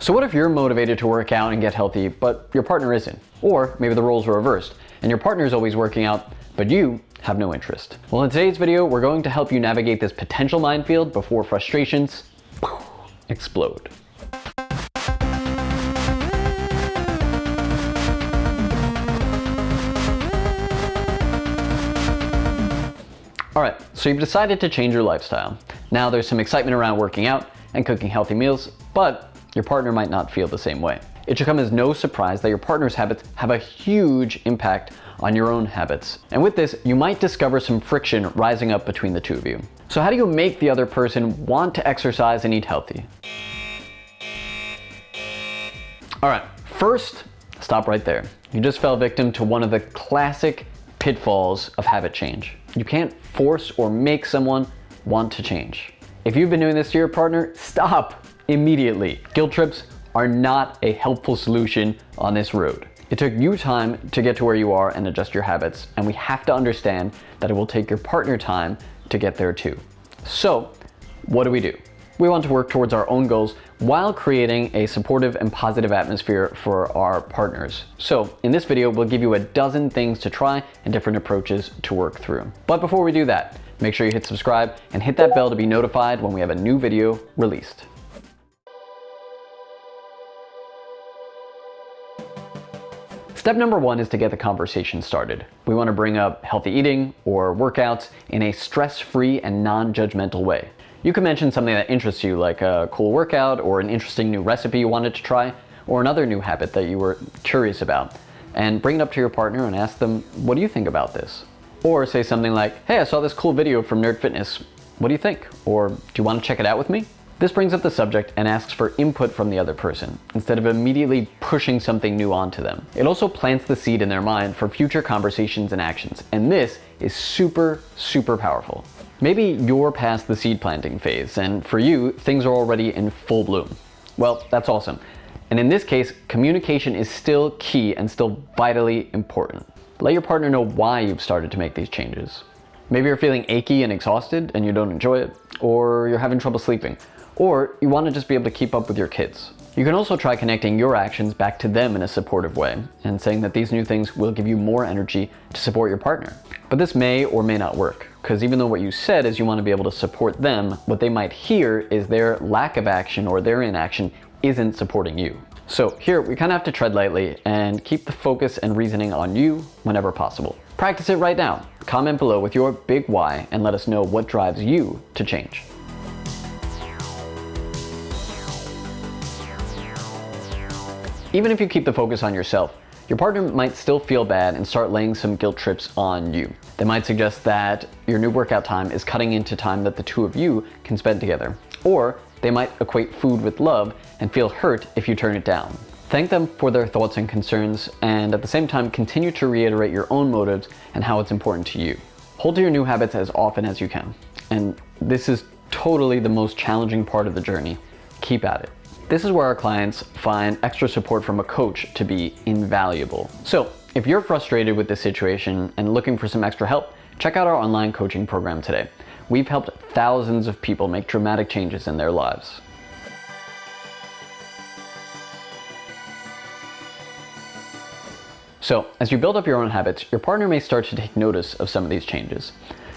So what if you're motivated to work out and get healthy, but your partner isn't? Or maybe the roles are reversed, and your partner is always working out, but you have no interest. Well, in today's video, we're going to help you navigate this potential minefield before frustrations explode. All right, so you've decided to change your lifestyle. Now there's some excitement around working out and cooking healthy meals, but your partner might not feel the same way. It should come as no surprise that your partner's habits have a huge impact on your own habits. And with this, you might discover some friction rising up between the two of you. So how do you make the other person want to exercise and eat healthy? All right, first, stop right there. You just fell victim to one of the classic pitfalls of habit change. You can't force or make someone want to change. If you've been doing this to your partner, stop immediately. Guilt trips are not a helpful solution on this road. It took you time to get to where you are and adjust your habits, and we have to understand that it will take your partner time to get there too. So, what do? We want to work towards our own goals while creating a supportive and positive atmosphere for our partners. So in this video, we'll give you a dozen things to try and different approaches to work through. But before we do that, make sure you hit subscribe and hit that bell to be notified when we have a new video released. Step number one is to get the conversation started. We want to bring up healthy eating or workouts in a stress-free and non-judgmental way. You can mention something that interests you, like a cool workout or an interesting new recipe you wanted to try, or another new habit that you were curious about, and bring it up to your partner and ask them, what do you think about this? Or say something like, hey, I saw this cool video from Nerd Fitness. What do you think? Or do you want to check it out with me? This brings up the subject and asks for input from the other person, instead of immediately pushing something new onto them. It also plants the seed in their mind for future conversations and actions, and this is super, super powerful. Maybe you're past the seed planting phase, and for you, things are already in full bloom. Well, that's awesome. And in this case, communication is still key and still vitally important. Let your partner know why you've started to make these changes. Maybe you're feeling achy and exhausted and you don't enjoy it, or you're having trouble sleeping, or you want to just be able to keep up with your kids. You can also try connecting your actions back to them in a supportive way and saying that these new things will give you more energy to support your partner. But this may or may not work, because even though what you said is you want to be able to support them, what they might hear is their lack of action or their inaction isn't supporting you. So here, we kind of have to tread lightly and keep the focus and reasoning on you whenever possible. Practice it right now. Comment below with your big why and let us know what drives you to change. Even if you keep the focus on yourself, your partner might still feel bad and start laying some guilt trips on you. They might suggest that your new workout time is cutting into time that the two of you can spend together. Or they might equate food with love and feel hurt if you turn it down. Thank them for their thoughts and concerns, and at the same time, continue to reiterate your own motives and how it's important to you. Hold to your new habits as often as you can. And this is totally the most challenging part of the journey. Keep at it. This is where our clients find extra support from a coach to be invaluable. So if you're frustrated with this situation and looking for some extra help, check out our online coaching program today. We've helped thousands of people make dramatic changes in their lives. So as you build up your own habits, your partner may start to take notice of some of these changes.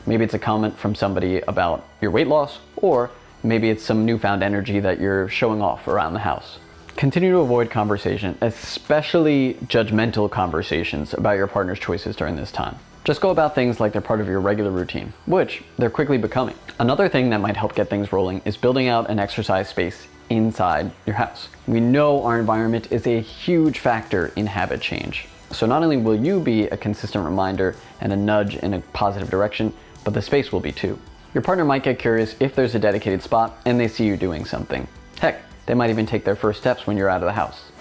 Maybe it's a comment from somebody about your weight loss, or maybe it's some newfound energy that you're showing off around the house. Continue to avoid conversation, especially judgmental conversations about your partner's choices during this time. Just go about things like they're part of your regular routine, which they're quickly becoming. Another thing that might help get things rolling is building out an exercise space inside your house. We know our environment is a huge factor in habit change. So not only will you be a consistent reminder and a nudge in a positive direction, but the space will be too. Your partner might get curious if there's a dedicated spot and they see you doing something. Heck, they might even take their first steps when you're out of the house.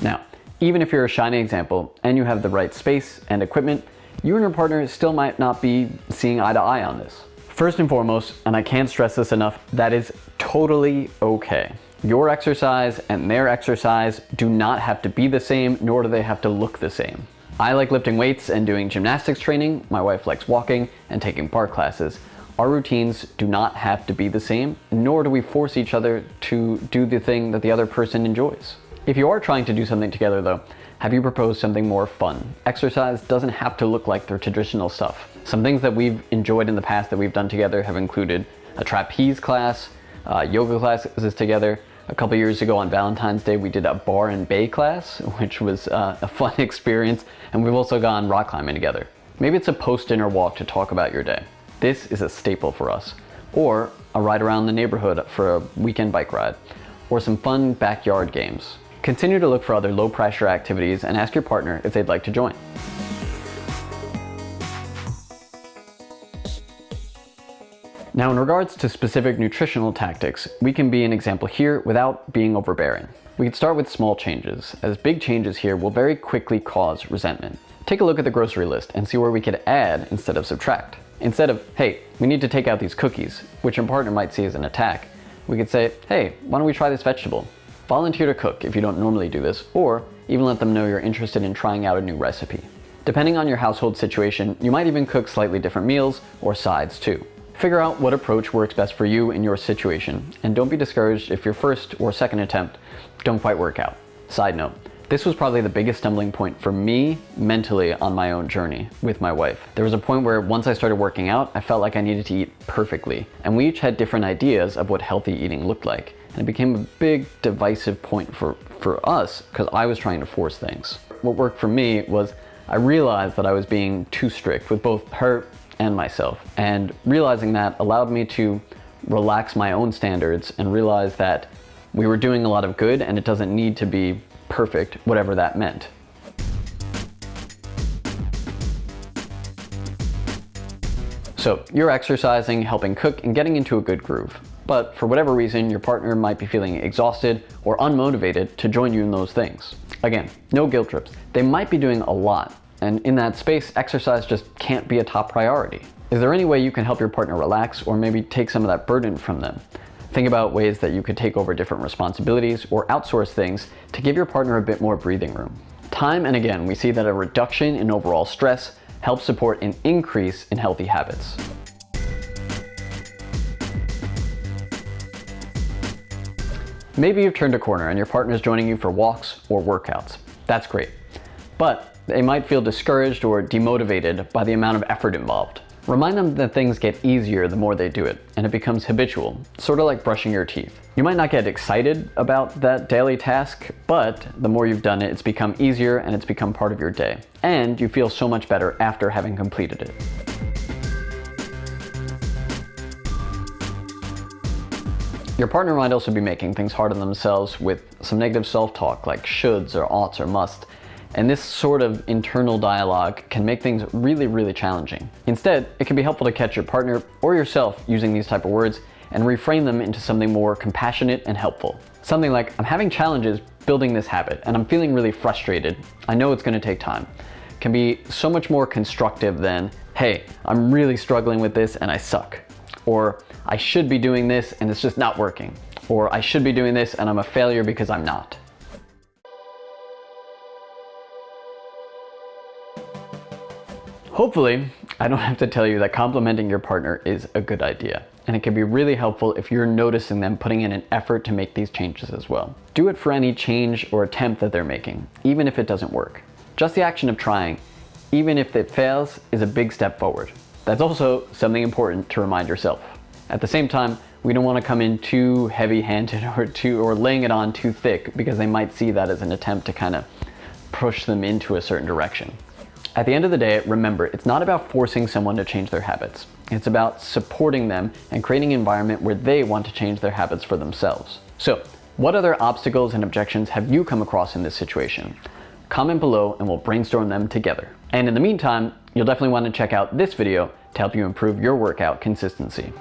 Now, even if you're a shining example and you have the right space and equipment, you and your partner still might not be seeing eye to eye on this. First and foremost, and I can't stress this enough, that is totally okay. Your exercise and their exercise do not have to be the same, nor do they have to look the same. I like lifting weights and doing gymnastics training. My wife likes walking and taking barre classes. Our routines do not have to be the same, nor do we force each other to do the thing that the other person enjoys. If you are trying to do something together though, have you proposed something more fun? Exercise doesn't have to look like the traditional stuff. Some things that we've enjoyed in the past that we've done together have included a trapeze class, yoga classes together. A couple years ago on Valentine's Day, we did a bar and bay class, which was a fun experience, and we've also gone rock climbing together. Maybe it's a post-dinner walk to talk about your day. This is a staple for us. Or a ride around the neighborhood for a weekend bike ride, or some fun backyard games. Continue to look for other low-pressure activities and ask your partner if they'd like to join. Now, in regards to specific nutritional tactics, we can be an example here without being overbearing. We can start with small changes, as big changes here will very quickly cause resentment. Take a look at the grocery list and see where we could add instead of subtract. Instead of, hey, we need to take out these cookies, which your partner might see as an attack, we could say, hey, why don't we try this vegetable? Volunteer to cook if you don't normally do this, or even let them know you're interested in trying out a new recipe. Depending on your household situation, you might even cook slightly different meals or sides too. Figure out what approach works best for you in your situation, and don't be discouraged if your first or second attempt don't quite work out. Side note, this was probably the biggest stumbling point for me mentally on my own journey with my wife. There was a point where once I started working out, I felt like I needed to eat perfectly, and we each had different ideas of what healthy eating looked like. And it became a big divisive point for us because I was trying to force things. What worked for me was I realized that I was being too strict with both her and myself, and realizing that allowed me to relax my own standards and realize that we were doing a lot of good and it doesn't need to be perfect, whatever that meant. So you're exercising, helping cook, and getting into a good groove. But for whatever reason, your partner might be feeling exhausted or unmotivated to join you in those things. Again, no guilt trips. They might be doing a lot, and in that space, exercise just can't be a top priority. Is there any way you can help your partner relax or maybe take some of that burden from them? Think about ways that you could take over different responsibilities or outsource things to give your partner a bit more breathing room. Time and again, we see that a reduction in overall stress helps support an increase in healthy habits. Maybe you've turned a corner and your partner is joining you for walks or workouts. That's great. But they might feel discouraged or demotivated by the amount of effort involved. Remind them that things get easier the more they do it, and it becomes habitual, sort of like brushing your teeth. You might not get excited about that daily task, but the more you've done it, it's become easier and it's become part of your day. And you feel so much better after having completed it. Your partner might also be making things hard on themselves with some negative self-talk like shoulds or oughts or must. And this sort of internal dialogue can make things really, really challenging. Instead, it can be helpful to catch your partner or yourself using these type of words and reframe them into something more compassionate and helpful. Something like, I'm having challenges building this habit and I'm feeling really frustrated. I know it's gonna take time. Can be so much more constructive than, hey, I'm really struggling with this and I suck. Or, I should be doing this and it's just not working. Or, I should be doing this and I'm a failure because I'm not. Hopefully, I don't have to tell you that complimenting your partner is a good idea. And it can be really helpful if you're noticing them putting in an effort to make these changes as well. Do it for any change or attempt that they're making, even if it doesn't work. Just the action of trying, even if it fails, is a big step forward. That's also something important to remind yourself. At the same time, we don't want to come in too heavy-handed or laying it on too thick because they might see that as an attempt to kind of push them into a certain direction. At the end of the day, remember, it's not about forcing someone to change their habits. It's about supporting them and creating an environment where they want to change their habits for themselves. So, what other obstacles and objections have you come across in this situation? Comment below and we'll brainstorm them together. And in the meantime, you'll definitely want to check out this video to help you improve your workout consistency.